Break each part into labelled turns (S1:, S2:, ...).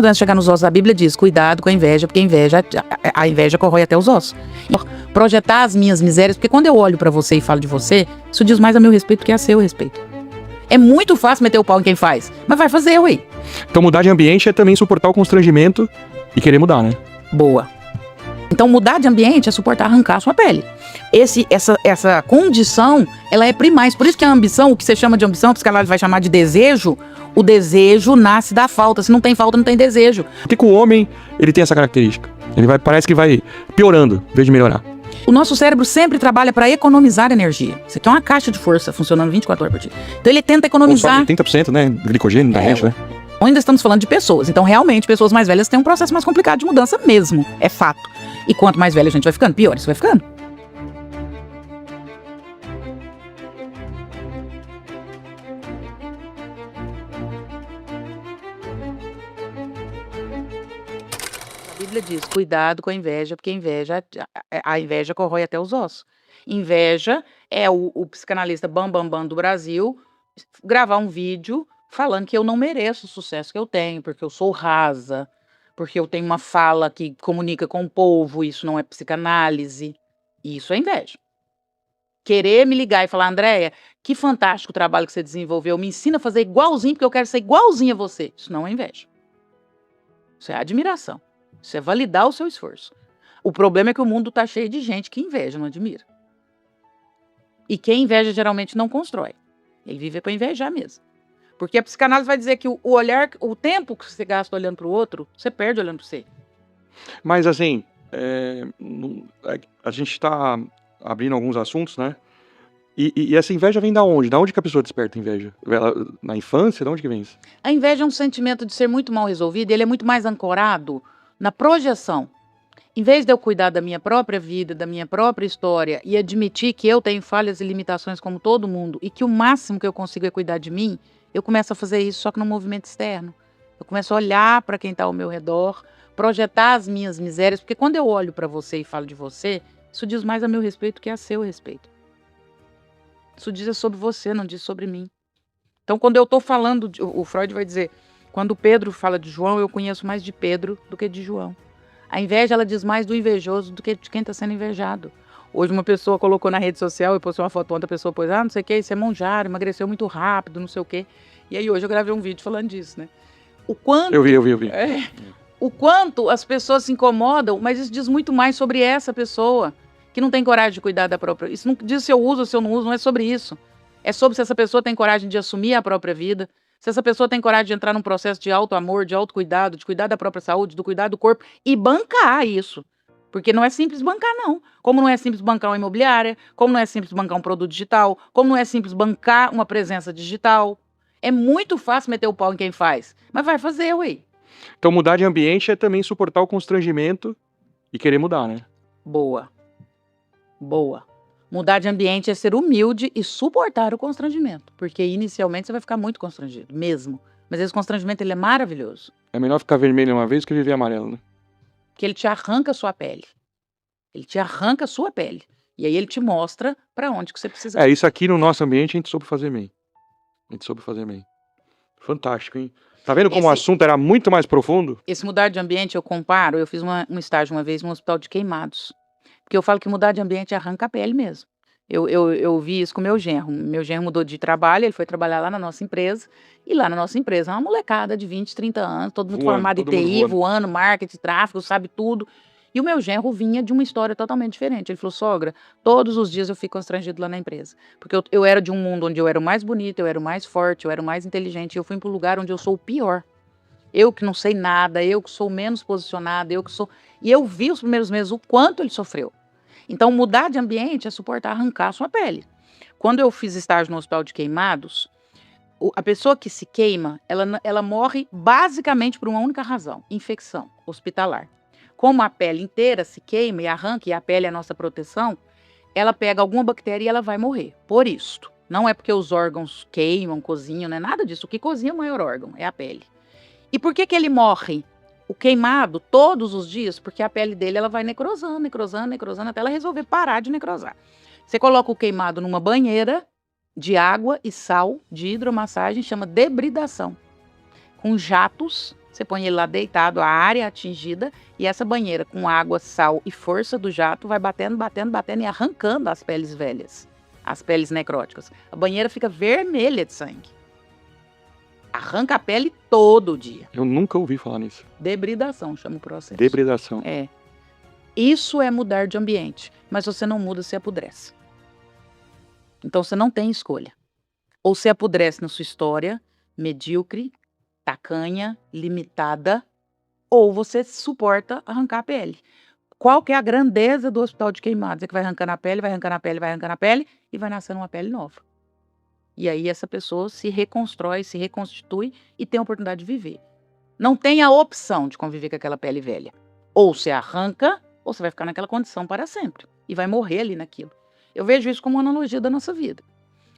S1: Antes de chegar nos ossos, a Bíblia diz, cuidado com a inveja, porque a inveja corrói até os ossos. Projetar as minhas misérias, porque quando eu olho pra você e falo de você, isso diz mais a meu respeito do que a seu respeito. É muito fácil meter o pau em quem faz, mas vai fazer, ué.
S2: Então mudar de ambiente é também suportar o constrangimento e querer mudar, né?
S1: Boa. Então mudar de ambiente é suportar arrancar a sua pele. Essa condição, ela é primais. Por isso que a ambição, o que você chama de ambição, a psicanálise vai chamar de desejo, o desejo nasce da falta. Se não tem falta, não tem desejo.
S2: Por que o homem, ele tem essa característica? Parece que vai piorando, em vez de melhorar.
S1: O nosso cérebro sempre trabalha para economizar energia. Você tem uma caixa de força funcionando 24 horas por dia. Então ele tenta economizar.
S2: 80%, né? Glicogênio da gente, né?
S1: Ainda estamos falando de pessoas. Então, realmente, pessoas mais velhas têm um processo mais complicado de mudança mesmo. É fato. E quanto mais velha a gente vai ficando, pior isso vai ficando. A Bíblia diz, cuidado com a inveja, porque a inveja corrói até os ossos. Inveja é o psicanalista bam do Brasil gravar um vídeo falando que eu não mereço o sucesso que eu tenho, porque eu sou rasa, porque eu tenho uma fala que comunica com o povo, isso não é psicanálise. Isso é inveja. Querer me ligar e falar, Andréia, que fantástico o trabalho que você desenvolveu, me ensina a fazer igualzinho, porque eu quero ser igualzinho a você. Isso não é inveja. Isso é admiração. Isso é validar o seu esforço. O problema é que o mundo está cheio de gente que inveja, não admira. E quem inveja geralmente não constrói. Ele vive para invejar mesmo. Porque a psicanálise vai dizer que o olhar, o tempo que você gasta olhando para o outro, você perde olhando para você.
S2: Mas assim, a gente está abrindo alguns assuntos, né? E essa inveja vem da onde? Da onde que a pessoa desperta a inveja? Na infância? Da onde que vem isso?
S1: A inveja é um sentimento de ser muito mal resolvido, ele é muito mais ancorado na projeção. Em vez de eu cuidar da minha própria vida, da minha própria história e admitir que eu tenho falhas e limitações como todo mundo e que o máximo que eu consigo é cuidar de mim, eu começo a fazer isso só que no movimento externo. Eu começo a olhar para quem está ao meu redor, projetar as minhas misérias, porque quando eu olho para você e falo de você, isso diz mais a meu respeito do que a seu respeito. Isso diz sobre você, não diz sobre mim. Então, quando eu estou falando, o Freud vai dizer, quando Pedro fala de João, eu conheço mais de Pedro do que de João. A inveja, ela diz mais do invejoso do que de quem está sendo invejado. Hoje uma pessoa colocou na rede social e postou uma foto, outra pessoa pôs, não sei o que, isso é monjaro, emagreceu muito rápido, não sei o que. E aí hoje eu gravei um vídeo falando disso, né? O quanto...
S2: Eu vi.
S1: O quanto as pessoas se incomodam, mas isso diz muito mais sobre essa pessoa, que não tem coragem de cuidar da própria... Isso não diz se eu uso ou se eu não uso, não é sobre isso. É sobre se essa pessoa tem coragem de assumir a própria vida, se essa pessoa tem coragem de entrar num processo de auto-amor, de autocuidado, de cuidar da própria saúde, do cuidar do corpo e bancar isso. Porque não é simples bancar, não. Como não é simples bancar uma imobiliária, como não é simples bancar um produto digital, como não é simples bancar uma presença digital. É muito fácil meter o pau em quem faz, mas vai fazer, ué.
S2: Então mudar de ambiente é também suportar o constrangimento e querer mudar, né?
S1: Boa. Mudar de ambiente é ser humilde e suportar o constrangimento. Porque inicialmente você vai ficar muito constrangido, mesmo. Mas esse constrangimento, ele é maravilhoso.
S2: É melhor ficar vermelho uma vez que viver amarelo, né?
S1: Porque ele te arranca a sua pele. Ele te arranca a sua pele. E aí ele te mostra pra onde que você precisa.
S2: Isso aqui no nosso ambiente a gente soube fazer bem. Fantástico, hein? Tá vendo como o assunto era muito mais profundo?
S1: Esse mudar de ambiente, eu comparo, eu fiz um estágio uma vez num hospital de queimados. Porque eu falo que mudar de ambiente arranca a pele mesmo. Eu vi isso com meu genro. Meu genro mudou de trabalho, ele foi trabalhar lá na nossa empresa. E lá na nossa empresa, uma molecada de 20, 30 anos, todo mundo formado em TI, voando, marketing, tráfego, sabe tudo. E o meu genro vinha de uma história totalmente diferente. Ele falou, sogra, todos os dias eu fico constrangido lá na empresa. Porque eu era de um mundo onde eu era o mais bonito, eu era o mais forte, eu era o mais inteligente. E eu fui para um lugar onde eu sou o pior. Eu que não sei nada, eu que sou menos posicionada, eu que sou... E eu vi os primeiros meses o quanto ele sofreu. Então, mudar de ambiente é suportar arrancar a sua pele. Quando eu fiz estágio no hospital de queimados, a pessoa que se queima, ela morre basicamente por uma única razão, infecção hospitalar. Como a pele inteira se queima e arranca, e a pele é a nossa proteção, ela pega alguma bactéria e ela vai morrer, por isto. Não é porque os órgãos queimam, cozinham, não é nada disso. O que cozinha é o maior órgão, é a pele. E por que ele morre? O queimado, todos os dias, porque a pele dele ela vai necrosando, até ela resolver parar de necrosar. Você coloca o queimado numa banheira de água e sal, de hidromassagem, chama debridação. Com jatos, você põe ele lá deitado, a área atingida, e essa banheira com água, sal e força do jato vai batendo, batendo, batendo e arrancando as peles velhas, as peles necróticas. A banheira fica vermelha de sangue. Arranca a pele todo dia.
S2: Eu nunca ouvi falar nisso.
S1: Debridação chama o processo.
S2: Debridação.
S1: É. Isso é mudar de ambiente, mas você não muda, você apodrece. Então você não tem escolha. Ou você apodrece na sua história, medíocre, tacanha, limitada, ou você suporta arrancar a pele. Qual que é a grandeza do Hospital de Queimados? É que vai arrancando a pele, vai arrancando a pele, vai arrancando a pele e vai nascendo uma pele nova. E aí essa pessoa se reconstrói, se reconstitui e tem a oportunidade de viver. Não tem a opção de conviver com aquela pele velha. Ou você arranca, ou você vai ficar naquela condição para sempre. E vai morrer ali naquilo. Eu vejo isso como uma analogia da nossa vida.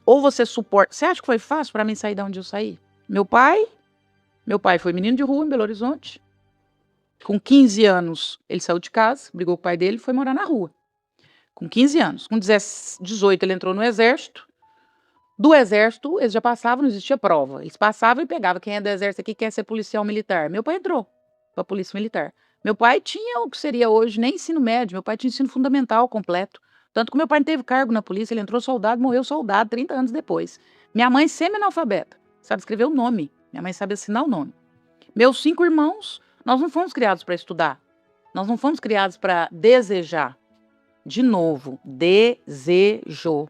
S1: Ou você suporta... Você acha que foi fácil para mim sair de onde eu saí? Meu pai foi menino de rua em Belo Horizonte. Com 15 anos, ele saiu de casa, brigou com o pai dele e foi morar na rua. Com 15 anos. Com 18, ele entrou no exército. Do exército, eles já passavam, não existia prova. Eles passavam e pegavam quem é do exército aqui, quer ser policial militar. Meu pai entrou para a polícia militar. Meu pai tinha o que seria hoje nem ensino médio, meu pai tinha ensino fundamental completo. Tanto que meu pai não teve cargo na polícia, ele entrou soldado, morreu soldado 30 anos depois. Minha mãe semi-analfabeta, sabe escrever o nome. Minha mãe sabe assinar o nome. Meus 5 irmãos, nós não fomos criados para estudar. Nós não fomos criados para desejar. De novo, desejo.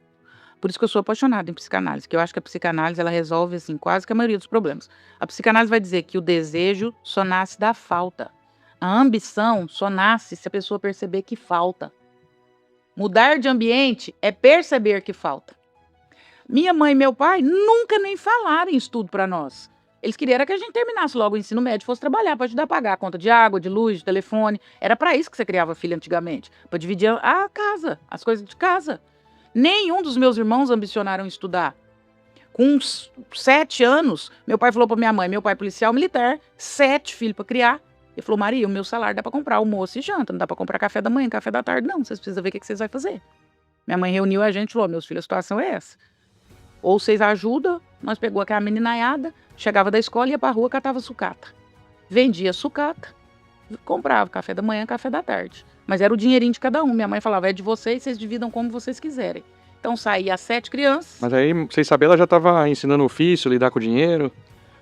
S1: Por isso que eu sou apaixonada em psicanálise, que eu acho que a psicanálise ela resolve assim, quase que a maioria dos problemas. A psicanálise vai dizer que o desejo só nasce da falta. A ambição só nasce se a pessoa perceber que falta. Mudar de ambiente é perceber que falta. Minha mãe e meu pai nunca nem falaram em estudo para nós. Eles queriam que a gente terminasse logo o ensino médio e fosse trabalhar para ajudar a pagar a conta de água, de luz, de telefone. Era para isso que você criava filho antigamente, para dividir a casa, as coisas de casa. Nenhum dos meus irmãos ambicionaram estudar. Com uns 7 anos, meu pai falou para minha mãe, meu pai é policial militar, 7 filhos para criar. Ele falou, Maria, o meu salário dá para comprar almoço e janta, não dá para comprar café da manhã, café da tarde, não. Vocês precisam ver o que vocês vão fazer. Minha mãe reuniu a gente e falou, meus filhos, a situação é essa. Ou vocês ajudam, nós pegou aquela meninaiada, chegava da escola, ia pra rua, catava sucata. Vendia sucata, comprava café da manhã, café da tarde. Mas era o dinheirinho de cada um. Minha mãe falava, é de vocês, vocês dividam como vocês quiserem. Então saía as 7 crianças.
S2: Mas aí, sem saber, ela já estava ensinando ofício, lidar com o dinheiro.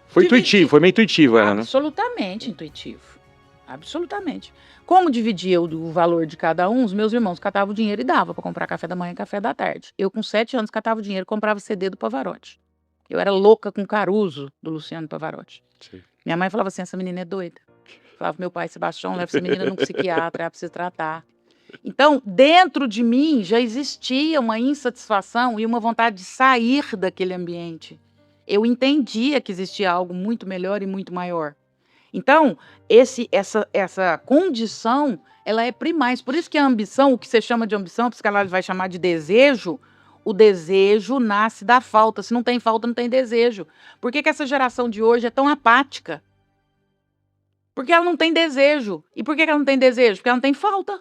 S2: Foi intuitivo, foi meio intuitivo ela, né?
S1: Absolutamente intuitivo. Absolutamente. Como dividia o valor de cada um, os meus irmãos catavam o dinheiro e dava para comprar café da manhã e café da tarde. Eu, com 7 anos, catava o dinheiro e comprava CD do Pavarotti. Eu era louca com Caruso, do Luciano Pavarotti.
S2: Sim.
S1: Minha mãe falava assim, essa menina é doida. Falava, meu pai, Sebastião, leva essa menina num psiquiatra, ela precisa tratar. Então, dentro de mim já existia uma insatisfação e uma vontade de sair daquele ambiente. Eu entendia que existia algo muito melhor e muito maior. Então, essa condição, ela é primais. Por isso que a ambição, o que você chama de ambição, a psicanálise vai chamar de desejo, o desejo nasce da falta. Se não tem falta, não tem desejo. Por que essa geração de hoje é tão apática? Porque ela não tem desejo. E por que ela não tem desejo? Porque ela não tem falta.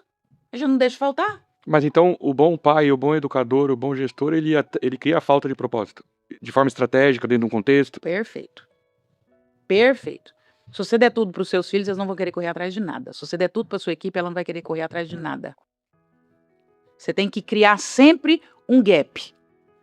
S1: Ela já não deixa faltar.
S2: Mas então, o bom pai, o bom educador, o bom gestor, ele cria a falta de propósito. De forma estratégica, dentro de um contexto.
S1: Perfeito. Perfeito. Se você der tudo para os seus filhos, eles não vão querer correr atrás de nada. Se você der tudo para a sua equipe, ela não vai querer correr atrás de nada. Você tem que criar sempre um gap.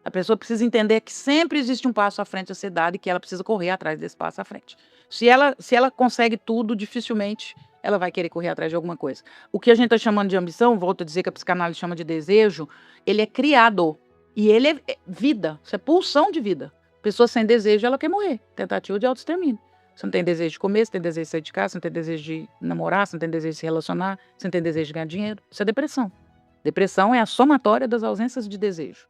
S1: A pessoa precisa entender que sempre existe um passo à frente a ser dado e que ela precisa correr atrás desse passo à frente. Se ela consegue tudo, dificilmente ela vai querer correr atrás de alguma coisa. O que a gente está chamando de ambição, volto a dizer que a psicanálise chama de desejo, ele é criado. E ele é vida, isso é pulsão de vida. Pessoa sem desejo, ela quer morrer. Tentativa de autoextermínio. Você não tem desejo de comer, você tem desejo de sair de casa, você não tem desejo de namorar, você não tem desejo de se relacionar, você não tem desejo de ganhar dinheiro. Isso é depressão. Depressão é a somatória das ausências de desejo.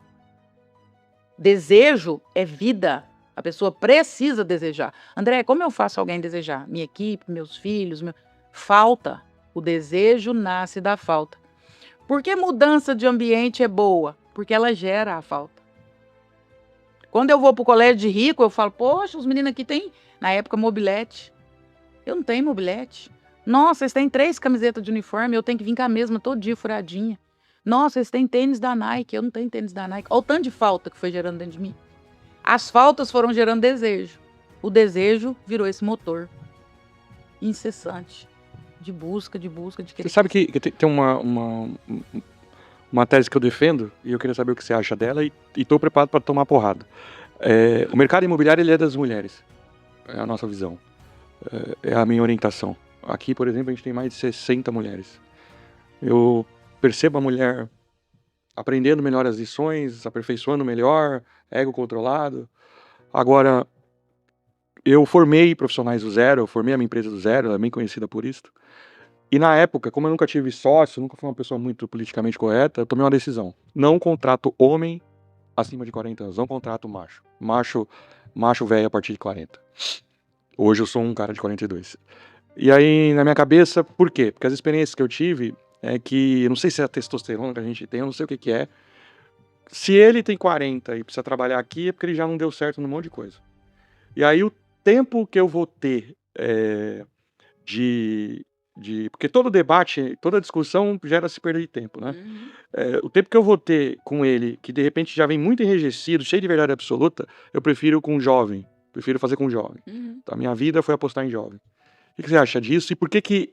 S1: Desejo é vida. A pessoa precisa desejar. André, como eu faço alguém desejar? Minha equipe, meus filhos, falta. O desejo nasce da falta. Por que mudança de ambiente é boa? Porque ela gera a falta. Quando eu vou para o colégio de rico, eu falo, poxa, os meninos aqui têm, na época, mobilete. Eu não tenho mobilete. Nossa, eles têm 3 camisetas de uniforme, eu tenho que vir com a mesma todo dia furadinha. Nossa, eles têm tênis da Nike, eu não tenho tênis da Nike. Olha o tanto de falta que foi gerando dentro de mim. As faltas foram gerando desejo. O desejo virou esse motor. incessante de busca, de
S2: Você
S1: querer
S2: sabe
S1: crescer.
S2: que tem uma tese que eu defendo, e eu queria saber o que você acha dela, e estou preparado para tomar porrada. O mercado imobiliário ele é das mulheres. É a nossa visão. É a minha orientação. Aqui, por exemplo, a gente tem mais de 60 mulheres. Eu percebo a mulher aprendendo melhor as lições, aperfeiçoando melhor, ego controlado. Agora, eu formei profissionais do zero, eu formei a minha empresa do zero, ela é bem conhecida por isso. E na época, como eu nunca tive sócio, nunca fui uma pessoa muito politicamente correta, eu tomei uma decisão. Não contrato homem acima de 40 anos, não contrato macho. Macho velho a partir de 40. Hoje eu sou um cara de 42. E aí, na minha cabeça, por quê? Porque as experiências que eu tive é que, eu não sei se é a testosterona que a gente tem, eu não sei o que é. Se ele tem 40 e precisa trabalhar aqui, é porque ele já não deu certo num monte de coisa. E aí o tempo que eu vou ter porque todo debate, toda discussão gera-se perda de tempo, né? O tempo que eu vou ter com ele, que de repente já vem muito enrijecido, cheio de verdade absoluta, eu prefiro com um jovem. Prefiro fazer com um jovem. Então, a minha vida foi apostar em jovem. O que você acha disso? E por que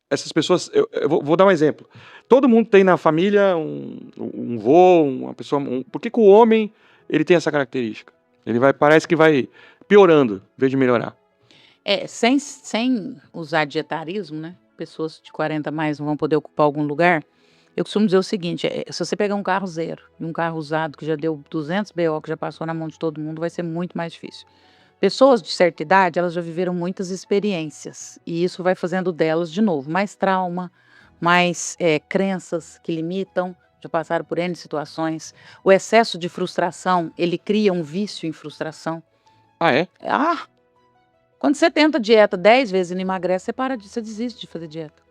S2: essas pessoas... Eu vou dar um exemplo. Todo mundo tem na família um vô, uma pessoa... por que o homem ele tem essa característica? Parece que vai piorando, em vez de melhorar.
S1: Sem usar dietarismo, né? Pessoas de 40 a mais não vão poder ocupar algum lugar. Eu costumo dizer o seguinte, se você pegar um carro zero e um carro usado que já deu 200 BO, que já passou na mão de todo mundo, vai ser muito mais difícil. Pessoas de certa idade, elas já viveram muitas experiências e isso vai fazendo delas, de novo, mais trauma, mais crenças que limitam, já passaram por N situações. O excesso de frustração, ele cria um vício em frustração.
S2: Ah, é?
S1: Quando você tenta dieta 10 vezes e não emagrece, você desiste de fazer dieta.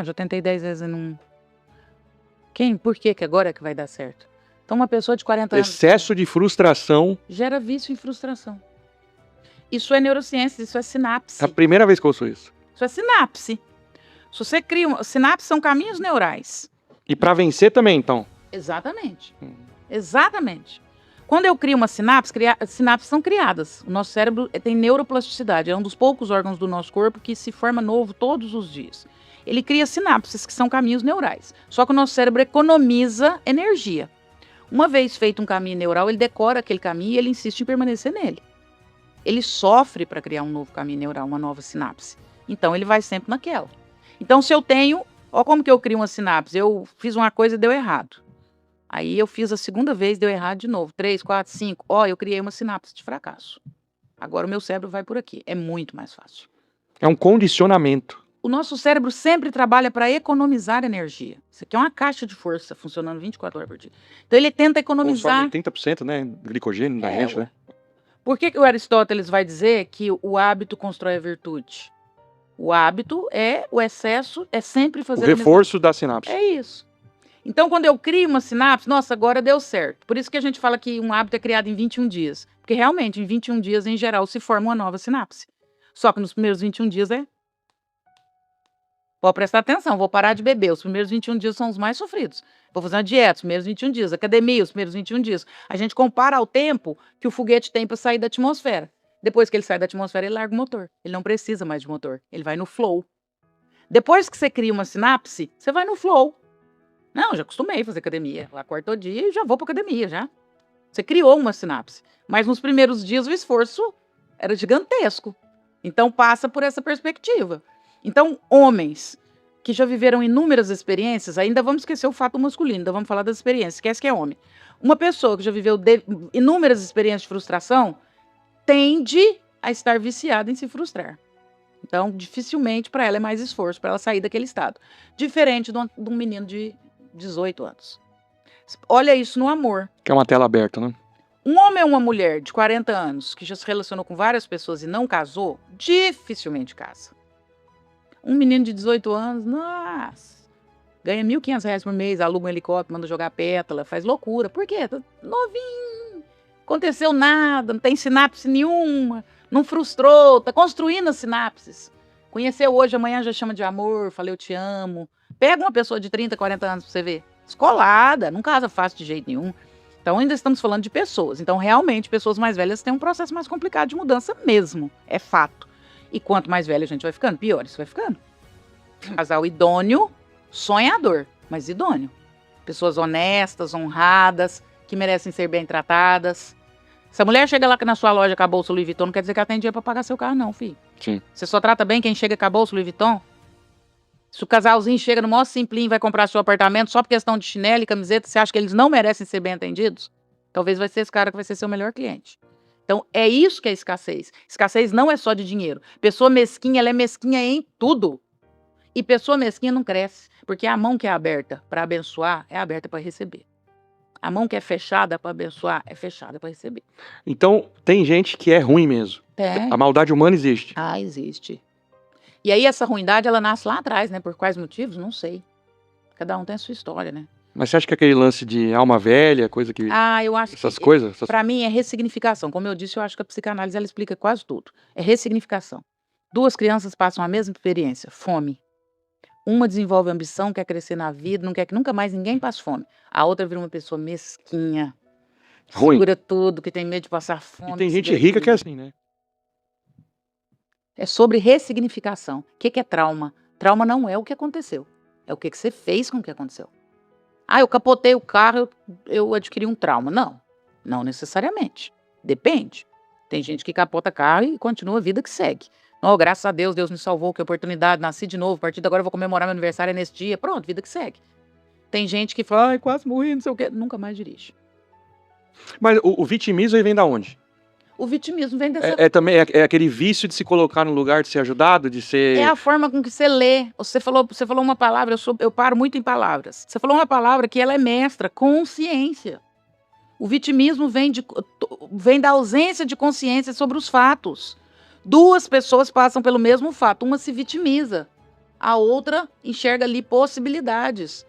S1: Já tentei 10 vezes e não... Por que agora é que vai dar certo? Então, uma pessoa de 40 anos...
S2: Excesso de frustração...
S1: gera vício em frustração. Isso é neurociência, isso é sinapse.
S2: É a primeira vez que eu ouço isso.
S1: Isso é sinapse. Se você cria... Sinapse são caminhos neurais.
S2: E para vencer também, então?
S1: Exatamente. Exatamente. Quando eu crio uma sinapse, sinapses são criadas. O nosso cérebro tem neuroplasticidade. É um dos poucos órgãos do nosso corpo que se forma novo todos os dias. Ele cria sinapses, que são caminhos neurais. Só que o nosso cérebro economiza energia. Uma vez feito um caminho neural, ele decora aquele caminho e ele insiste em permanecer nele. Ele sofre para criar um novo caminho neural, uma nova sinapse. Então, ele vai sempre naquela. Então, se eu tenho... Olha como que eu crio uma sinapse. Eu fiz uma coisa e deu errado. Aí eu fiz a segunda vez, deu errado de novo. 3, 4, 5. Eu criei uma sinapse de fracasso. Agora o meu cérebro vai por aqui. É muito mais fácil.
S2: É um condicionamento.
S1: O nosso cérebro sempre trabalha para economizar energia. Isso aqui é uma caixa de força funcionando 24 horas por dia. Então ele tenta economizar...
S2: Consome 80%, né? Glicogênio da gente, né?
S1: Por que o Aristóteles vai dizer que o hábito constrói a virtude? O hábito o excesso, é sempre fazer...
S2: O reforço da sinapse.
S1: É isso. Então, quando eu crio uma sinapse, nossa, agora deu certo. Por isso que a gente fala que um hábito é criado em 21 dias. Porque realmente, em 21 dias, em geral, se forma uma nova sinapse. Só que nos primeiros 21 dias Pode prestar atenção, vou parar de beber. Os primeiros 21 dias são os mais sofridos. Vou fazer uma dieta, os primeiros 21 dias. Academia, os primeiros 21 dias. A gente compara ao tempo que o foguete tem para sair da atmosfera. Depois que ele sai da atmosfera, ele larga o motor. Ele não precisa mais de motor. Ele vai no flow. Depois que você cria uma sinapse, você vai no flow. Não, já acostumei a fazer academia. Lá quarto dia e já vou para academia, já. Você criou uma sinapse. Mas nos primeiros dias o esforço era gigantesco. Então passa por essa perspectiva. Então, homens que já viveram inúmeras experiências, ainda vamos esquecer o fato masculino, ainda vamos falar das experiências, esquece que é homem. Uma pessoa que já viveu inúmeras experiências de frustração tende a estar viciada em se frustrar. Então, dificilmente para ela é mais esforço para ela sair daquele estado. Diferente de um menino de 18 anos. Olha isso no amor.
S2: Que é uma tela aberta, né?
S1: Um homem ou uma mulher de 40 anos que já se relacionou com várias pessoas e não casou, dificilmente casa. Um menino de 18 anos, nossa, ganha R$1.500 por mês, aluga um helicóptero, manda jogar pétala, faz loucura. Por quê? Tá novinho, aconteceu nada, não tem sinapse nenhuma, não frustrou, tá construindo as sinapses. Conheceu hoje, amanhã já chama de amor, fala eu te amo. Pega uma pessoa de 30, 40 anos pra você ver. Escolada, não casa fácil de jeito nenhum. Então ainda estamos falando de pessoas. Então realmente pessoas mais velhas têm um processo mais complicado de mudança mesmo, é fato. E quanto mais velho a gente vai ficando, pior isso vai ficando. Casal idôneo, sonhador, mas idôneo. Pessoas honestas, honradas, que merecem ser bem tratadas. Se a mulher chega lá na sua loja com a bolsa Louis Vuitton, não quer dizer que ela tem dinheiro pra pagar seu carro, não, filho.
S2: Sim.
S1: Você só trata bem quem chega com a bolsa Louis Vuitton? Se o casalzinho chega no maior simplinho e vai comprar seu apartamento só por questão de chinelo e camiseta, você acha que eles não merecem ser bem atendidos? Talvez vai ser esse cara que vai ser seu melhor cliente. Então, é isso que é escassez. Escassez não é só de dinheiro. Pessoa mesquinha, ela é mesquinha em tudo. E pessoa mesquinha não cresce, porque a mão que é aberta para abençoar é aberta para receber. A mão que é fechada para abençoar é fechada para receber.
S2: Então, tem gente que é ruim mesmo.
S1: Tem.
S2: A maldade humana existe.
S1: Ah, existe. E aí essa ruindade, ela nasce lá atrás, né? Por quais motivos? Não sei. Cada um tem a sua história, né?
S2: Mas você acha que aquele lance de alma velha, coisa que...
S1: Ah, eu acho
S2: essas
S1: que...
S2: coisas...
S1: Para mim é ressignificação. Como eu disse, eu acho que a psicanálise, ela explica quase tudo. É ressignificação. Duas crianças passam a mesma experiência, fome. Uma desenvolve ambição, quer crescer na vida, não quer que nunca mais ninguém passe fome. A outra vira uma pessoa mesquinha,
S2: Ruim.
S1: segura tudo, que tem medo de passar fome.
S2: E tem
S1: que se
S2: gente rica que é
S1: define.
S2: assim, né?
S1: É sobre ressignificação. O que é trauma? Trauma não é o que aconteceu. É o que você fez com o que aconteceu. Ah, eu capotei o carro, eu adquiri um trauma. Não, não necessariamente. Depende. Tem gente que capota carro e continua a vida que segue. Oh, graças a Deus, Deus me salvou, que oportunidade, nasci de novo, a partir de agora eu vou comemorar meu aniversário nesse dia. Pronto, vida que segue. Tem gente que fala, ai, quase morri, não sei o quê. Nunca mais dirige.
S2: Mas o vitimismo aí vem da onde?
S1: O vitimismo vem dessa...
S2: É aquele vício de se colocar no lugar de ser ajudado, de ser...
S1: É a forma com que você lê. Você falou uma palavra, eu paro muito em palavras. Você falou uma palavra que ela é mestra, consciência. O vitimismo vem da ausência de consciência sobre os fatos. Duas pessoas passam pelo mesmo fato, uma se vitimiza, a outra enxerga ali possibilidades.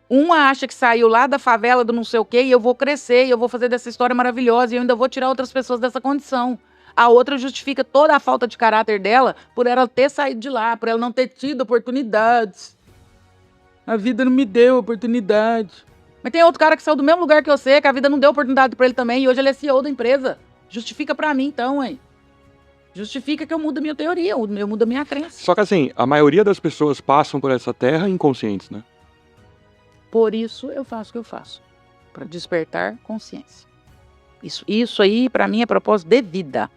S1: Uma acha que saiu lá da favela do não sei o quê e eu vou crescer, e eu vou fazer dessa história maravilhosa e eu ainda vou tirar outras pessoas dessa condição. A outra justifica toda a falta de caráter dela por ela ter saído de lá, por ela não ter tido oportunidades. A vida não me deu oportunidade. Mas tem outro cara que saiu do mesmo lugar que você, que a vida não deu oportunidade pra ele também, e hoje ele é CEO da empresa. Justifica pra mim então, hein? Justifica que eu mudo a minha teoria, eu mudo a minha crença.
S2: Só que assim, a maioria das pessoas passam por essa terra inconscientes, né?
S1: Por isso eu faço o que eu faço. Para despertar consciência. Isso aí, para mim, é propósito de vida.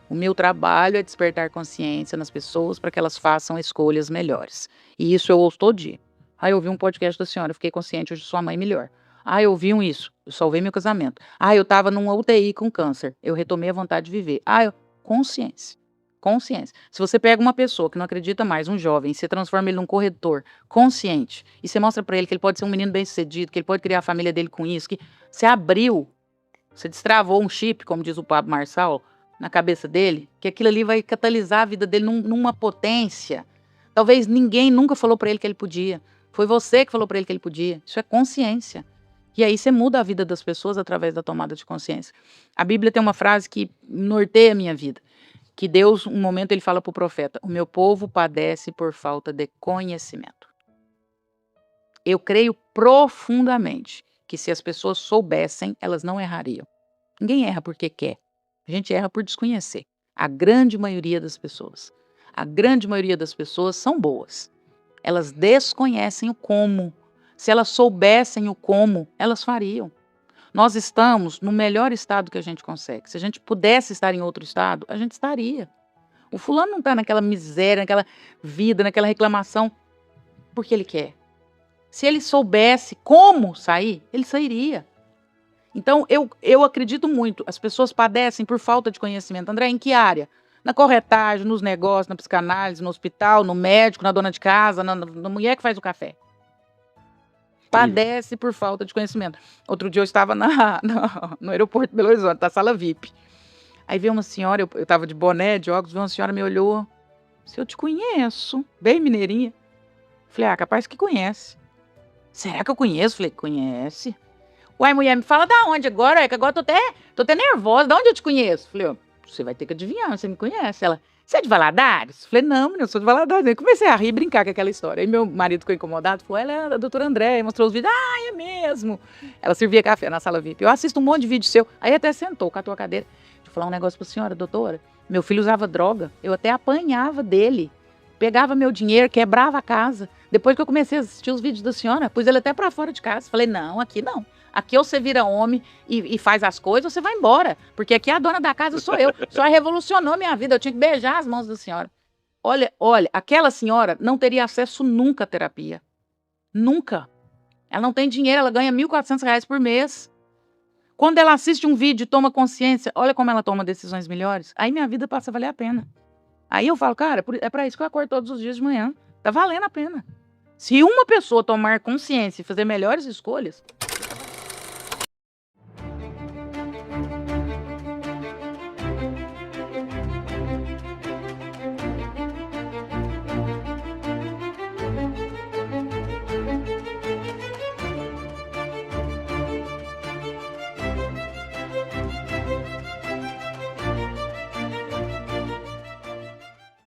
S1: O meu trabalho é despertar consciência nas pessoas para que elas façam escolhas melhores. E isso eu ouço todo dia. Ah, eu ouvi um podcast da senhora, eu fiquei consciente, hoje sua mãe é melhor. Ah, eu ouvi isso, eu salvei meu casamento. Ah, eu estava numa UTI com câncer, eu retomei a vontade de viver. Consciência. Consciência. Se você pega uma pessoa que não acredita mais, um jovem, e você transforma ele num corretor consciente, e você mostra para ele que ele pode ser um menino bem-sucedido, que ele pode criar a família dele com isso, que você abriu, você destravou um chip, como diz o Pablo Marçal, na cabeça dele, que aquilo ali vai catalisar a vida dele numa potência. Talvez ninguém nunca falou para ele que ele podia. Foi você que falou para ele que ele podia. Isso é consciência. E aí você muda a vida das pessoas através da tomada de consciência. A Bíblia tem uma frase que norteia a minha vida. Que Deus, um momento, ele fala para o profeta, o meu povo padece por falta de conhecimento. Eu creio profundamente que se as pessoas soubessem, elas não errariam. Ninguém erra porque quer. A gente erra por desconhecer. A grande maioria das pessoas. A grande maioria das pessoas são boas. Elas desconhecem o como. Se elas soubessem o como, elas fariam. Nós estamos no melhor estado que a gente consegue. Se a gente pudesse estar em outro estado, a gente estaria. O fulano não está naquela miséria, naquela vida, naquela reclamação, porque ele quer. Se ele soubesse como sair, ele sairia. Então, eu acredito muito. As pessoas padecem por falta de conhecimento. André, em que área? Na corretagem, nos negócios, na psicanálise, no hospital, no médico, na dona de casa, na mulher que faz o café. Padece por falta de conhecimento. Outro dia eu estava no aeroporto de Belo Horizonte, na sala VIP. Aí veio uma senhora, eu estava de boné, de óculos, veio uma senhora, me olhou. Se eu te conheço, bem mineirinha. Falei, capaz que conhece. Será que eu conheço? Falei, conhece. Uai, mulher, me fala da onde agora? É que agora eu tô até nervosa. Da onde eu te conheço? Falei, você vai ter que adivinhar, você me conhece. Ela, você é de Valadares? Falei, não, menina, eu sou de Valadares. Aí comecei a rir e brincar com aquela história. Aí meu marido ficou incomodado, falou, ela é a doutora André, mostrou os vídeos. Ah, é mesmo. Ela servia café na sala VIP. Eu assisto um monte de vídeo seu. Aí até sentou, catou a cadeira. Deixa eu falar um negócio pra senhora, doutora. Meu filho usava droga, eu até apanhava dele. Pegava meu dinheiro, quebrava a casa. Depois que eu comecei a assistir os vídeos da senhora, pus ele até pra fora de casa. Falei, não, aqui não. Aqui ou você vira homem e faz as coisas, ou você vai embora. Porque aqui a dona da casa sou eu. A senhora revolucionou minha vida, eu tinha que beijar as mãos da senhora. Olha, aquela senhora não teria acesso nunca à terapia. Nunca. Ela não tem dinheiro, ela ganha R$ 1.400 por mês. Quando ela assiste um vídeo e toma consciência, olha como ela toma decisões melhores, aí minha vida passa a valer a pena. Aí eu falo, cara, é pra isso que eu acordo todos os dias de manhã. Tá valendo a pena. Se uma pessoa tomar consciência e fazer melhores escolhas,